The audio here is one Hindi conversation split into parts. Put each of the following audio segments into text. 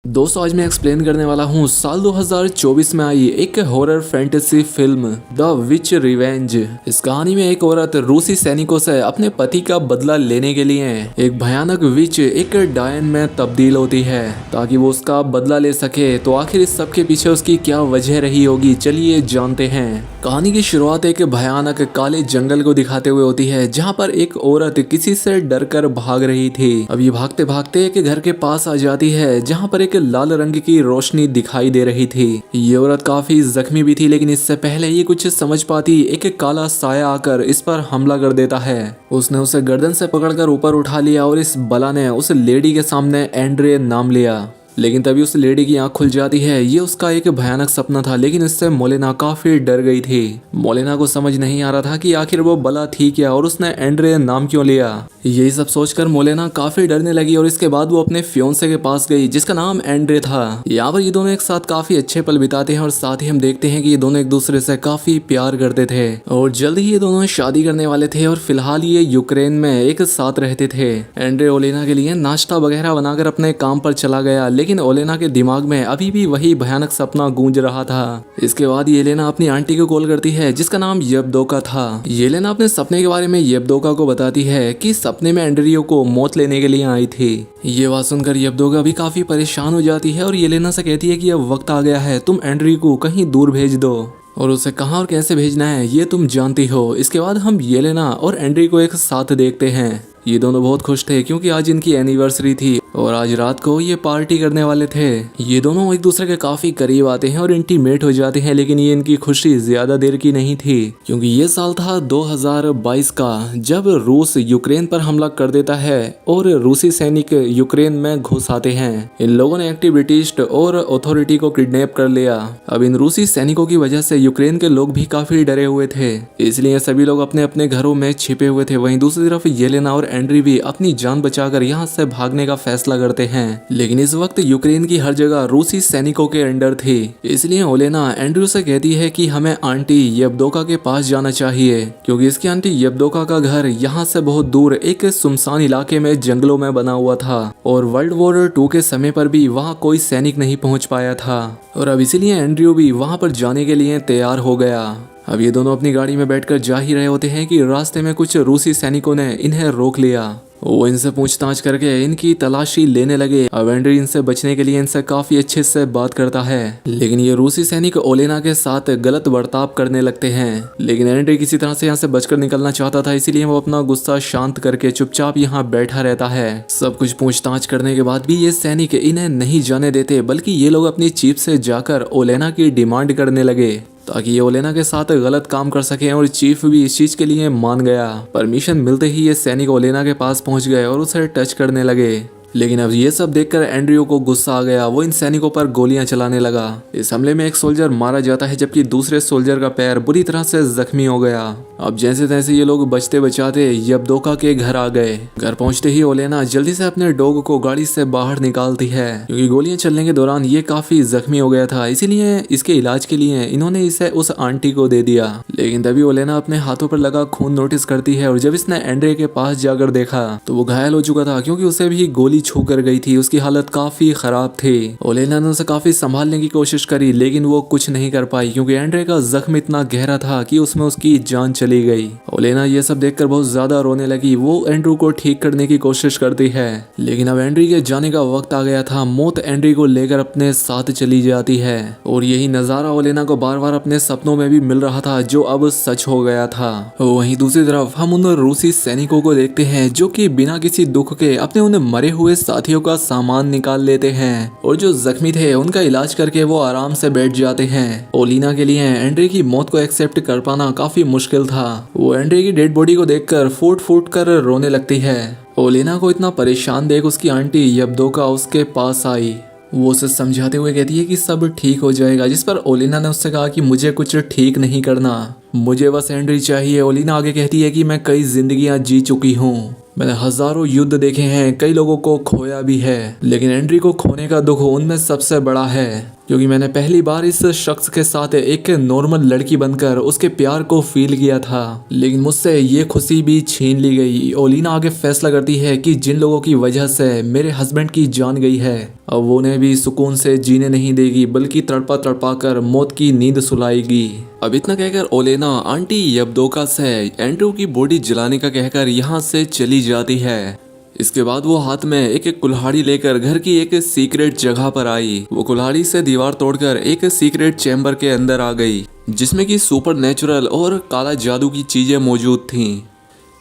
दोस्तों आज मैं एक्सप्लेन करने वाला हूँ साल 2024 में आई एक horror fantasy film the which revenge. इस कहानी में एक औरत रूसी सैनिकों से अपने पति का बदला लेने के लिए एक भयानक विच एक डायन में तब्दील होती है ताकि वो उसका बदला ले सके। तो आखिर इस सब के पीछे उसकी क्या वजह रही होगी, चलिए जानते हैं। कहानी की शुरुआत एक भयानक काले जंगल को दिखाते हुए होती है जहाँ पर एक औरत किसी से डरकर भाग रही थी। अब ये भागते भागते एक घर के पास आ जाती है जहाँ पर एक लाल रंग की रोशनी दिखाई दे रही थी। ये औरत काफी जख्मी भी थी, लेकिन इससे पहले ये कुछ समझ पाती एक काला साया आकर इस पर हमला कर देता है। उसने उसे गर्दन से पकड़कर ऊपर उठा लिया और इस बला ने उस लेडी के सामने एंड्रे नाम लिया। लेकिन तभी उस लेडी की आंख खुल जाती है। ये उसका एक भयानक सपना था, लेकिन इससे मोलेना काफी डर गई थी। मोलेना को समझ नहीं आ रहा था कि आखिर वो बला थी क्या और उसने एंड्रे नाम क्यों लिया। यही सब सोचकर मोलेना काफी डरने लगी और इसके बाद वो अपने फियोंसे के पास गई जिसका नाम एंड्रे था। यहाँ पर ये दोनों एक साथ काफी अच्छे पल बिताते हैं और साथ ही हम देखते हैं कि ये दोनों एक दूसरे से काफी प्यार करते थे और जल्द ही ये दोनों शादी करने वाले थे और फिलहाल ये यूक्रेन में एक साथ रहते थे। एंड्रे ओलेना के लिए नाश्ता वगैरह बनाकर अपने काम पर चला गया, लेकिन ओलेना के दिमाग में अभी भी वही भयानक सपना गूंज रहा था। इसके बाद येलेना अपनी आंटी को कॉल करती है जिसका नाम येवदोका था। येलेना अपने सपने के बारे में येवदोका को बताती है कि सपने में एंड्रियो को मौत लेने के लिए आई थी। ये बात सुनकर येवदोका भी काफी परेशान हो जाती है और येलेना से कहती है कि अब वक्त आ गया है, तुम एंड्रियो को कहीं दूर भेज दो और उसे कहाँ और कैसे भेजना है ये तुम जानती हो। इसके बाद हम येलेना और एंड्री को एक साथ देखते हैं। ये दोनों बहुत खुश थे क्योंकि आज इनकी एनिवर्सरी थी और आज रात को ये पार्टी करने वाले थे। ये दोनों एक दूसरे के काफी करीब आते हैं और इंटीमेट हो जाते हैं, लेकिन ये इनकी खुशी ज्यादा देर की नहीं थी क्योंकि ये साल था 2022 का जब रूस यूक्रेन पर हमला कर देता है और रूसी सैनिक यूक्रेन में घुस आते हैं। इन लोगों ने एक्टिविटिस्ट और अथॉरिटी को किडनैप कर लिया। अब इन रूसी सैनिकों की वजह से यूक्रेन के लोग भी काफी डरे हुए थे, इसलिए सभी लोग अपने अपने घरों में छिपे हुए थे। वहीं दूसरी तरफ येलेना और एंड्री भी अपनी जान बचाकर यहाँ से भागने का फैसला करते हैं, लेकिन इस वक्त यूक्रेन की हर जगह रूसी सैनिकों के अंडर थी। इसलिए ओलेना एंड्रू से कहती है कि हमें आंटी येवदोका के पास जाना चाहिए क्योंकि इसकी आंटी येवदोका का घर यहाँ से बहुत दूर एक सुनसान इलाके में जंगलों में बना हुआ था और वर्ल्ड वॉर 2 के समय पर भी वहाँ कोई सैनिक नहीं पहुँच पाया था और अब इसीलिए एंड्रू भी वहाँ पर जाने के लिए तैयार हो गया। अब ये दोनों अपनी गाड़ी में बैठकर जा ही रहे होते हैं कि रास्ते में कुछ रूसी सैनिकों ने इन्हें रोक लिया। वो इनसे पूछताछ करके इनकी तलाशी लेने लगे। अब एंड्री इनसे बचने के लिए इनसे काफी अच्छे से बात करता है, लेकिन ये रूसी सैनिक ओलेना के साथ गलत बर्ताव करने लगते हैं। लेकिन एंड्री किसी तरह से यहाँ से बचकर निकलना चाहता था, इसीलिए वो अपना गुस्सा शांत करके चुपचाप यहाँ बैठा रहता है। सब कुछ पूछताछ करने के बाद भी ये सैनिक इन्हें नहीं जाने देते, बल्कि ये लोग अपनी चीफ से जाकर ओलेना की डिमांड करने लगे ताकि ये ओलेना के साथ गलत काम कर सके और चीफ भी इस चीज के लिए मान गया। परमिशन मिलते ही ये सैनिक ओलेना के पास पहुंच गए और उसे टच करने लगे, लेकिन अब ये सब देखकर एंड्रियो को गुस्सा आ गया। वो इन सैनिकों पर गोलियां चलाने लगा। इस हमले में एक सोल्जर मारा जाता है जबकि दूसरे सोल्जर का पैर बुरी तरह से जख्मी हो गया। अब जैसे तैसे ये लोग बचते बचाते येवदोका के घर आ गए। घर पहुंचते ही ओलेना जल्दी से अपने डॉग को गाड़ी से बाहर निकालती है क्योंकि गोलियां चलने के दौरान ये काफी जख्मी हो गया था, इसीलिए इसके इलाज के लिए इन्होंने इसे उस आंटी को दे दिया। लेकिन तभी ओलेना अपने हाथों पर लगा खून नोटिस करती है और जब इसने एंड्रे के पास जाकर देखा तो वो घायल हो चुका था क्योंकि उसे भी गोली छू कर गई थी। उसकी हालत काफी खराब थी। ओलेना ने उसे काफी संभालने की कोशिश करी, लेकिन वो कुछ नहीं कर पाई क्योंकि एंड्रे का जख्म इतना गहरा था कि उसमें उसकी जान चली गई। ओलेना ये सब देखकर बहुत ज्यादा रोने लगी। वो एंड्रू को ठीक करने की कोशिश करती है, लेकिन अब एंड्री के जाने का वक्त आ गया था। मौत एंड्री को लेकर अपने साथ चली जाती है और यही नजारा ओलेना को बार बार अपने सपनों में भी मिल रहा था जो अब सच हो गया था। वहीं दूसरी तरफ हम उन रूसी सैनिकों को देखते हैं जो कि बिना किसी दुख के अपने उन मरे हुए साथियों का सामान निकाल लेते हैं और जो जख्मी थे उनका इलाज करके वो आराम से बैठ जाते हैं। ओलिना के लिए एंड्रे की मौत को एक्सेप्ट कर पाना काफी मुश्किल था। वो एंड्रे की डेड बॉडी को देखकर फूट फूट कर रोने लगती है। ओलिना को इतना परेशान देख उसकी आंटी येवदोका उसके पास आई। वो उसे समझाते हुए कहती है कि सब ठीक हो जाएगा, जिस पर ओलिना ने उससे कहा कि मुझे कुछ ठीक नहीं करना, मुझे बस एंड्री चाहिए। ओलिना आगे कहती है कि मैं कई जिंदगियां जी चुकी हूँ, मैंने हजारों युद्ध देखे हैं, कई लोगों को खोया भी है, लेकिन एंड्री को खोने का दुख उनमें सबसे बड़ा है। क्योंकि मैंने पहली बार इस शख्स के साथ एक नॉर्मल लड़की बनकर उसके प्यार को फील किया था, लेकिन मुझसे ये खुशी भी छीन ली गई। ओलिना आगे फैसला करती है कि जिन लोगों की वजह से मेरे हस्बैंड की जान गई है, अब वो उन्हें भी सुकून से जीने नहीं देगी, बल्कि तड़पा तड़पा कर मौत की नींद सुलाएगी। अब इतना कहकर ओलेना आंटी यबदोका से एंड्रू की बॉडी जलाने का कहकर यहाँ से चली जाती है। इसके बाद वो हाथ में एक कुल्हाड़ी लेकर घर की एक सीक्रेट जगह पर आई। वो कुल्हाड़ी से दीवार तोड़कर एक सीक्रेट चैम्बर के अंदर आ गई, जिसमें कि सुपर नेचुरल और काला जादू की चीजें मौजूद थीं।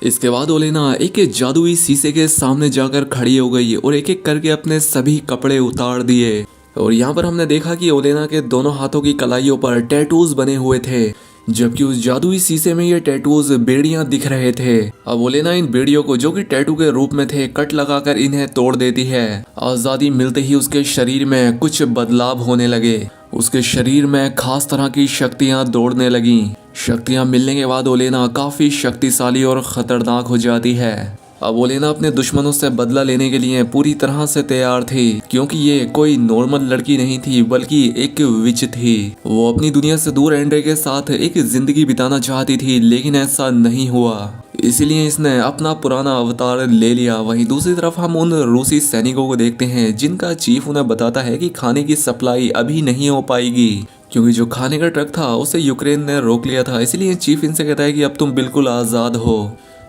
इसके बाद ओलेना एक जादुई शीशे के सामने जाकर खड़ी हो गई और एक एक करके अपने सभी कपड़े उतार दिए। और यहाँ पर हमने देखा कि ओलेना के दोनों हाथों की कलाइयों पर टैटूज बने हुए थे, जबकि उस जादुई शीशे में ये टैटूज बेड़ियां दिख रहे थे। अब ओलेना इन बेड़ियों को, जो कि टैटू के रूप में थे, कट लगाकर इन्हें तोड़ देती है। आजादी मिलते ही उसके शरीर में कुछ बदलाव होने लगे। उसके शरीर में खास तरह की शक्तियां दौड़ने लगी। शक्तियां मिलने के बाद ओलेना काफी शक्तिशाली और खतरनाक हो जाती है। अब ओलेना अपने दुश्मनों से बदला लेने के लिए पूरी तरह से तैयार थी, क्योंकि ये कोई नॉर्मल लड़की नहीं थी, बल्कि एक विच थी। वो अपनी दुनिया से दूर एंड्रे के साथ एक जिंदगी बिताना चाहती थी, लेकिन ऐसा नहीं हुआ। इसीलिए इसने अपना पुराना अवतार ले लिया। वहीं दूसरी तरफ हम उन रूसी सैनिकों को देखते हैं, जिनका चीफ उन्हें बताता है कि खाने की सप्लाई अभी नहीं हो पाएगी, क्योंकि जो खाने का ट्रक था उसे यूक्रेन ने रोक लिया था। इसलिए चीफ इनसे कहता है कि अब तुम बिल्कुल आज़ाद हो,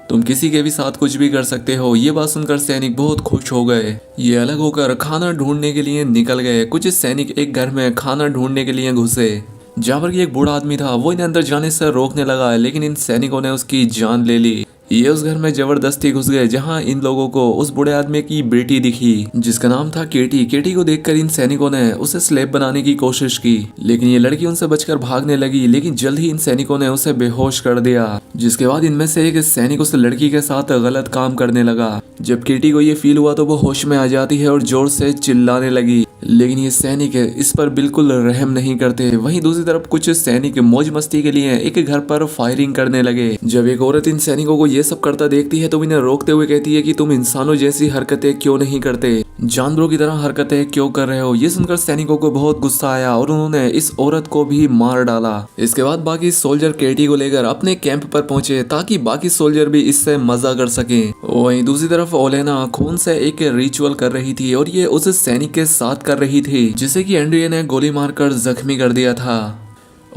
तुम किसी के भी साथ कुछ भी कर सकते हो। ये बात सुनकर सैनिक बहुत खुश हो गए। ये अलग होकर खाना ढूंढने के लिए निकल गए। कुछ सैनिक एक घर में खाना ढूंढने के लिए घुसे, जहाँ पर एक बूढ़ा आदमी था। वो इन्हें अंदर जाने से रोकने लगा, लेकिन इन सैनिकों ने उसकी जान ले ली। ये उस घर में जबरदस्ती घुस गए, जहाँ इन लोगों को उस बूढ़े आदमी की बेटी दिखी, जिसका नाम था केटी। केटी को देखकर इन सैनिकों ने उसे स्लेब बनाने की कोशिश की, लेकिन ये लड़की उनसे बचकर भागने लगी। लेकिन जल्द ही इन सैनिकों ने उसे बेहोश कर दिया, जिसके बाद इनमें से एक सैनिक उस लड़की के साथ गलत काम करने लगा। जब केटी को ये फील हुआ तो वो होश में आ जाती है और जोर से चिल्लाने लगी, लेकिन ये सैनिक इस पर बिल्कुल रहम नहीं करते। वहीं दूसरी तरफ कुछ सैनिक मौज मस्ती के लिए एक घर पर फायरिंग करने लगे। जब एक औरत इन सैनिकों को ये सब करता देखती है तो इन्हें रोकते हुए कहती है कि तुम इंसानों जैसी हरकतें क्यों नहीं करते, जानवरों की तरह हरकतें क्यों कर रहे हो। ये सुनकर सैनिकों को बहुत गुस्सा आया और उन्होंने इस औरत को भी मार डाला। इसके बाद बाकी सोल्जर केटी को लेकर अपने कैंप पर पहुंचे, ताकि बाकी सोल्जर भी इससे मजा कर सके। वहीं दूसरी तरफ ओलेना खून से एक रिचुअल कर रही थी, और ये उस सैनिक के साथ कर रही थी जिसे कि एंड्रिया ने गोली मारकर जख्मी कर दिया था।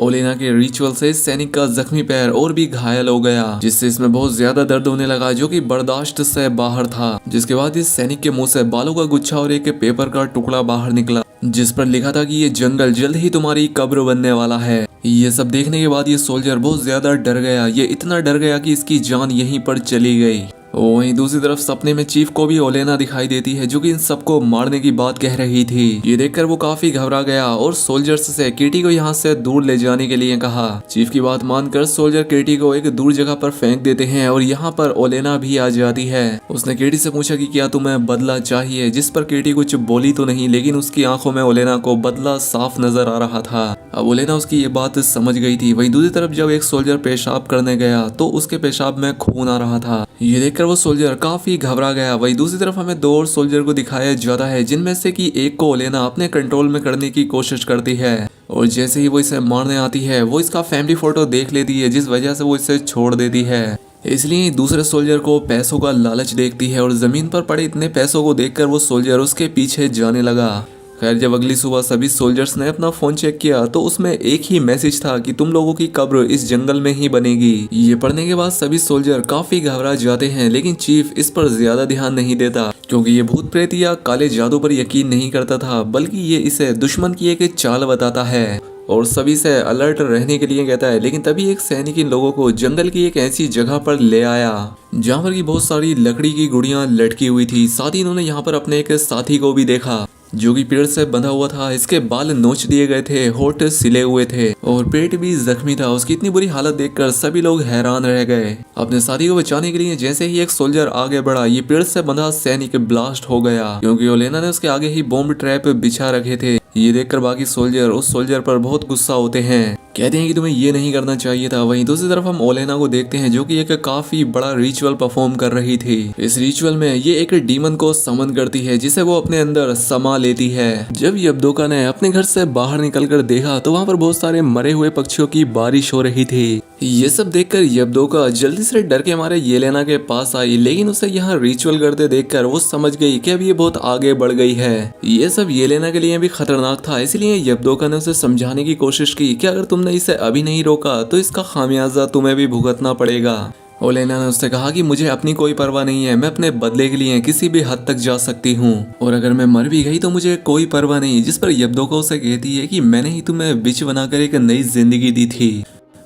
ओलेना के रिचुअल से सैनिक का जख्मी पैर और भी घायल हो गया, जिससे इसमें बहुत ज्यादा दर्द होने लगा, जो कि बर्दाश्त से बाहर था। जिसके बाद इस सैनिक के मुंह से बालों का गुच्छा और एक पेपर का टुकड़ा बाहर निकला, जिस पर लिखा था कि ये जंगल जल्द ही तुम्हारी कब्र बनने वाला है। ये सब देखने के बाद ये सोल्जर बहुत ज्यादा डर गया। ये इतना डर गया कि इसकी जान यहीं पर चली गई। वहीं दूसरी तरफ सपने में चीफ को भी ओलेना दिखाई देती है, जो कि इन सबको मारने की बात कह रही थी। ये देखकर वो काफी घबरा गया और सोल्जर्स से केटी को यहाँ से दूर ले जाने के लिए कहा। चीफ की बात मानकर सोल्जर केटी को एक दूर जगह पर फेंक देते हैं, और यहाँ पर ओलेना भी आ जाती है। उसने केटी से पूछा कि क्या तुम्हें बदला चाहिए, जिस पर केटी कुछ बोली तो नहीं, लेकिन उसकी आंखों में ओलेना को बदला साफ नजर आ रहा था। अब ओलेना उसकी ये बात समझ गई थी। वहीं दूसरी तरफ जब एक सोल्जर पेशाब करने गया तो उसके पेशाब में खून आ रहा था। ये देखकर वो सोल्जर काफी घबरा गया। वहीं दूसरी तरफ हमें दो और सोल्जर को दिखाया जाता है, जिनमें से कि एक को ओलेना अपने कंट्रोल में करने की कोशिश करती है, और जैसे ही वो इसे मारने आती है वो इसका फैमिली फोटो देख लेती है, जिस वजह से वो इसे छोड़ देती है। इसलिए दूसरे सोल्जर को पैसों का लालच देखती है, और जमीन पर पड़े इतने पैसों को देखकर वो सोल्जर उसके पीछे जाने लगा। खैर जब अगली सुबह सभी सोल्जर्स ने अपना फोन चेक किया तो उसमें एक ही मैसेज था कि तुम लोगों की कब्र इस जंगल में ही बनेगी। ये पढ़ने के बाद सभी सोल्जर काफी घबरा जाते हैं, लेकिन चीफ इस पर ज्यादा ध्यान नहीं देता, क्योंकि ये भूत प्रेत या काले जादू पर यकीन नहीं करता था, बल्कि ये इसे दुश्मन की एक चाल बताता है और सभी से अलर्ट रहने के लिए कहता है। लेकिन तभी एक सैनिक इन लोगों को जंगल की एक ऐसी जगह पर ले आया जहाँ पर की बहुत सारी लकड़ी की गुड़ियां लटकी हुई थी। साथ ही इन्होंने यहाँ पर अपने एक साथी को भी देखा, जो कि पेड़ से बंधा हुआ था। इसके बाल नोच दिए गए थे, होठ सिले हुए थे और पेट भी जख्मी था। उसकी इतनी बुरी हालत देखकर सभी लोग हैरान रह गए। अपने साथी को बचाने के लिए जैसे ही एक सोल्जर आगे बढ़ा, ये पेड़ से बंधा सैनिक ब्लास्ट हो गया, क्योंकि ओलेना ने उसके आगे ही बॉम्ब ट्रैप बिछा रखे थे। ये देखकर बाकी सोल्जर उस सोल्जर पर बहुत गुस्सा होते हैं कहते हैं कि तुम्हें ये नहीं करना चाहिए था। वहीं दूसरी तरफ हम ओलेना को देखते हैं जो कि एक काफी बड़ा रिचुअल परफॉर्म कर रही थी। इस रिचुअल में ये एक डीमन को समन करती है जिसे वो अपने अंदर समा लेती है। जब यबदोका ने अपने घर से बाहर निकलकर देखा तो वहाँ पर बहुत सारे मरे हुए पक्षियों की बारिश हो रही थी। ये सब देखकर यबदोका जल्दी से डर के मारे येलेना के पास आई, लेकिन उसे यहाँ रिचुअल करते देखकर वो समझ गई कि अब ये बहुत आगे बढ़ गई है। ये सब येलेना के लिए भी खतरनाक था, इसलिए यबदोका ने उसे समझाने की कोशिश की कि अगर तुमने इसे अभी नहीं रोका तो इसका खामियाजा तुम्हें भी भुगतना पड़ेगा। ओलेना ने उससे कहा कि मुझे अपनी कोई परवाह नहीं है, मैं अपने बदले के लिए किसी भी हद तक जा सकती हूँ और अगर मैं मर भी गई तो मुझे कोई परवाह नहीं। जिस पर यबदोका उसे कहती है कि मैंने ही तुम्हें बिच बनाकर एक नई जिंदगी दी थी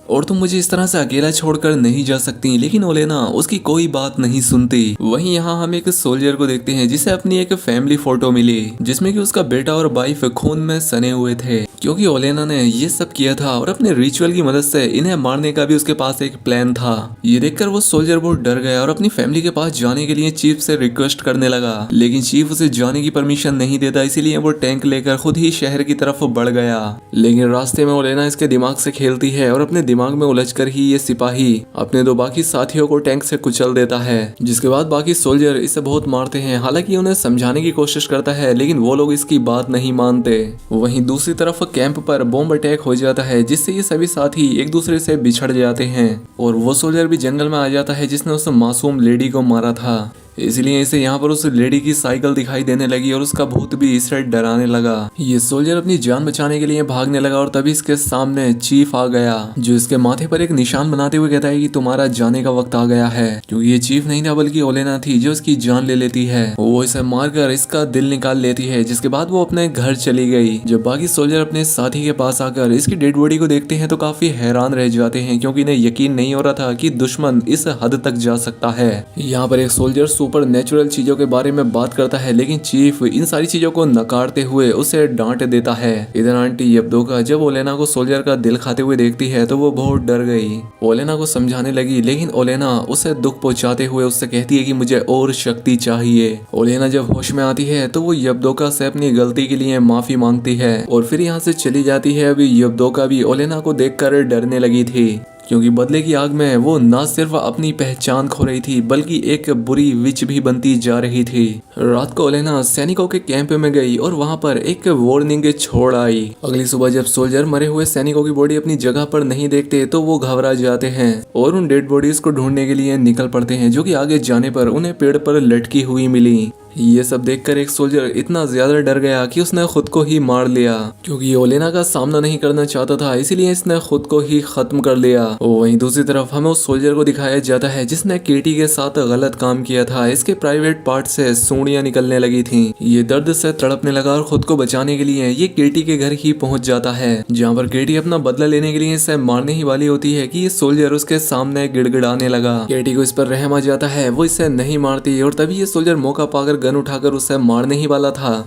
और तुम मुझे इस तरह से अकेला छोड़कर नहीं जा सकती। लेकिन ओलेना उसकी कोई बात नहीं सुनती। वहीं यहाँ हम एक सोल्जर को देखते हैं जिसे अपनी एक फैमिली फोटो मिली जिसमें कि उसका बेटा और वाइफ खून में सने हुए थे क्योंकि ओलेना ने ये सब किया था और अपने रिचुअल की मदद से इन्हें मारने का भी उसके पास एक प्लान था। ये देखकर वो सोल्जर बहुत डर गया और अपनी फैमिली के पास जाने के लिए चीफ से रिक्वेस्ट करने लगा, लेकिन चीफ उसे जाने की परमिशन नहीं देता, इसीलिए वो टैंक लेकर खुद ही शहर की तरफ बढ़ गया। लेकिन रास्ते में ओलेना इसके दिमाग से खेलती है और अपने दिमाग में उलझकर ही ये सिपाही अपने दो बाकी साथियों को टैंक से कुचल देता है, जिसके बाद बाकी सोल्जर इसे बहुत मारते हैं। हालांकि उन्हें समझाने की कोशिश करता है लेकिन वो लोग इसकी बात नहीं मानते। वहीं दूसरी तरफ कैंप पर बॉम्ब अटैक हो जाता है जिससे ये सभी साथी एक दूसरे से बिछड़ जाते हैं और वो सोल्जर भी जंगल में आ जाता है जिसने उस मासूम लेडी को मारा था। इसलिए इसे यहाँ पर उस लेडी की साइकिल दिखाई देने लगी और उसका भूत भी इसे डराने लगा। ये सोल्जर अपनी जान बचाने के लिए भागने लगा और तभी इसके सामने चीफ आ गया जो इसके माथे पर एक निशान बनाते हुए कहता है कि तुम्हारा जाने का वक्त आ गया है, क्योंकि ये चीफ नहीं था बल्कि ओलेना थी जो इसकी जान ले लेती है। वो इसे मारकर इसका दिल निकाल लेती है, जिसके बाद वो अपने घर चली गई। जब बाकी सोल्जर अपने साथी के पास आकर इसकी डेड बॉडी को देखते हैं तो काफी हैरान रह जाते हैं क्योंकि इन्हें यकीन नहीं हो रहा था कि दुश्मन इस हद तक जा सकता है। यहाँ पर एक सोल्जर सुपर नेचुरल चीजों के बारे में बात करता है लेकिन चीफ इन सारी चीजों को नकारते हुए उसे डांट देता है। इधर आंटी यबदोका जब ओलेना को सोल्जर का दिल खाते हुए देखती है तो वो बहुत डर गई। ओलेना को समझाने लगी लेकिन ओलेना उसे दुख पहुंचाते हुए उससे कहती है कि मुझे और शक्ति चाहिए। ओलेना जब होश में आती है तो वो यबदोका से अपनी गलती के लिए माफी मांगती है और फिर यहाँ से चली जाती है। अभी यबदोका भी ओलेना को देखकर डरने लगी थी क्योंकि बदले की आग में वो न सिर्फ अपनी पहचान खो रही थी बल्कि एक बुरी विच भी बनती जा रही थी। रात को ओलेना सैनिकों के कैंप में गई और वहां पर एक वार्निंग छोड़ आई। अगली सुबह जब सोल्जर मरे हुए सैनिकों की बॉडी अपनी जगह पर नहीं देखते तो वो घबरा जाते हैं और उन डेड बॉडीज को ढूंढने के लिए निकल पड़ते हैं जो कि आगे जाने पर उन्हें पेड़ पर लटकी हुई मिली। ये सब देखकर एक सोल्जर इतना ज्यादा डर गया कि उसने खुद को ही मार लिया क्योंकि ओलेना का सामना नहीं करना चाहता था, इसीलिए इसने खुद को ही खत्म कर लिया। वहीं दूसरी तरफ हमें उस सोल्जर को दिखाया जाता है जिसने केटी के साथ गलत काम किया था। इसके प्राइवेट पार्ट से सूंडियां निकलने लगी थी। ये दर्द से तड़पने लगा और खुद को बचाने के लिए ये केटी के घर ही पहुंच जाता है, जहाँ पर केटी अपना बदला लेने के लिए इसे मारने ही वाली होती है कि ये सोल्जर उसके सामने गिड़गिड़ाने लगा। केटी को इस पर रहम आ जाता है, वो इसे नहीं मारती और तभी ये सोल्जर मौका पाकर गन उठाकर उसे मारने ही वाला था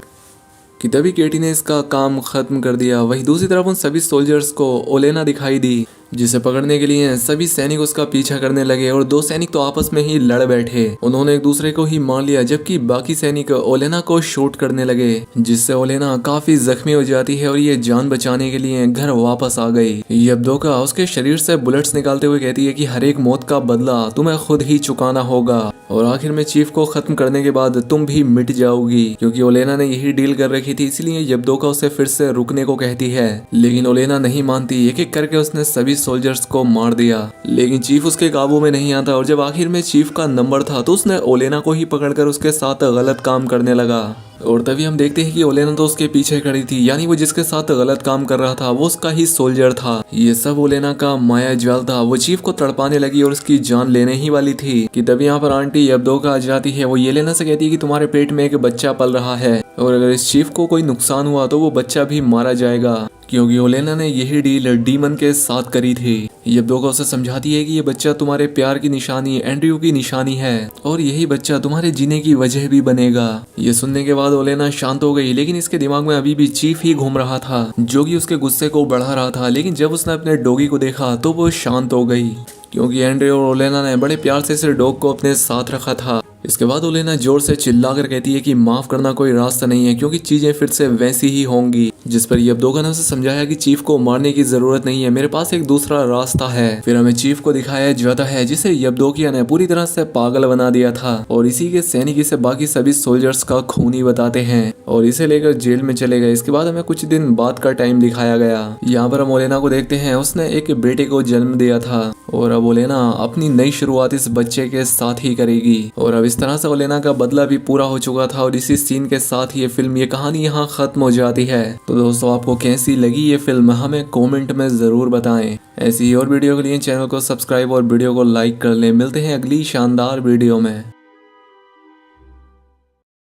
कि तभी केटी ने इसका काम खत्म कर दिया। वहीं दूसरी तरफ उन सभी सोल्जर्स को ओलेना दिखाई दी जिसे पकड़ने के लिए सभी सैनिक उसका पीछा करने लगे और दो सैनिक तो आपस में ही लड़ बैठे। उन्होंने एक दूसरे को ही मार लिया जबकि बाकी सैनिक ओलेना को शूट करने लगे, जिससे ओलेना काफी जख्मी हो जाती है और ये जान बचाने के लिए घर वापस आ गई। यबदोका उसके शरीर से बुलेट्स निकालते हुए कहती है कि हर एक मौत का बदला तुम्हें खुद ही चुकाना होगा और आखिर में चीफ को खत्म करने के बाद तुम भी मिट जाओगी। क्योंकि ओलेना ने यही डील कर रखी थी, इसलिए यबदोका उसे फिर से रुकने को कहती है, लेकिन ओलेना नहीं मानती। एक एक करके उसने सभी सोल्जर्स को मार दिया, लेकिन चीफ उसके काबू में नहीं आता और जब आखिर में चीफ का नंबर था तो उसने ओलेना को ही पकड़कर उसके साथ गलत काम करने लगा। और तभी हम देखते हैं कि ओलेना तो उसके पीछे खड़ी थी, यानी वो जिसके साथ गलत काम कर रहा था वो उसका ही सोल्जर था। ये सब ओलेना का माया जाल था। वो चीफ को तड़पाने लगी और उसकी जान लेने ही वाली थी कि तभी यहाँ पर आंटी यबदोका आ जाती है। वो येलेना से कहती है कि तुम्हारे पेट में एक बच्चा पल रहा है और अगर इस चीफ को कोई नुकसान हुआ तो वो बच्चा भी मारा जाएगा, क्योंकि ओलेना ने यही डील डीमन के साथ करी थी। यबदोका उसे समझाती है कि ये बच्चा तुम्हारे प्यार की निशानी, एंड्रयू की निशानी है और यही बच्चा तुम्हारे जीने की वजह भी बनेगा। ये सुनने के बाद ओलेना शांत हो गई, लेकिन इसके दिमाग में अभी भी चीफ ही घूम रहा था जो कि उसके गुस्से को बढ़ा रहा था। लेकिन जब उसने अपने डॉगी को देखा तो वो शांत हो गई, क्योंकि एंड्रयू और ओलेना ने बड़े प्यार से इस डॉग को अपने साथ रखा था। इसके बाद ओलेना जोर से चिल्लाकर कहती है कि माफ करना कोई रास्ता नहीं है, क्योंकि चीजें फिर से वैसी ही होंगी जिस पर यब्दोगन उसे समझाया कि चीफ को मारने की जरूरत नहीं है, मेरे पास एक दूसरा रास्ता है। फिर हमें चीफ को दिखाया जाता है जिसे यब्दोकिया ने पूरी तरह से पागल बना दिया था और इसी के सैनिक इसे बाकी सभी सोल्जर्स का खूनी बताते हैं और इसे लेकर जेल में चले गए। इसके बाद हमें कुछ दिन बाद का टाइम दिखाया गया। यहाँ पर हम ओलेना को देखते हैं, उसने एक बेटे को जन्म दिया था और अब ओलेना अपनी नई शुरुआत इस बच्चे के साथ ही करेगी और अब इस तरह से ओलेना का बदला भी पूरा हो चुका था और इसी सीन के साथ ये फिल्म, ये कहानी यहाँ खत्म हो जाती है। तो दोस्तों, आपको कैसी लगी ये फिल्म हमें कमेंट में जरूर बताएं। ऐसी और वीडियो के लिए चैनल को सब्सक्राइब और वीडियो को लाइक कर लें। मिलते हैं अगली शानदार वीडियो में।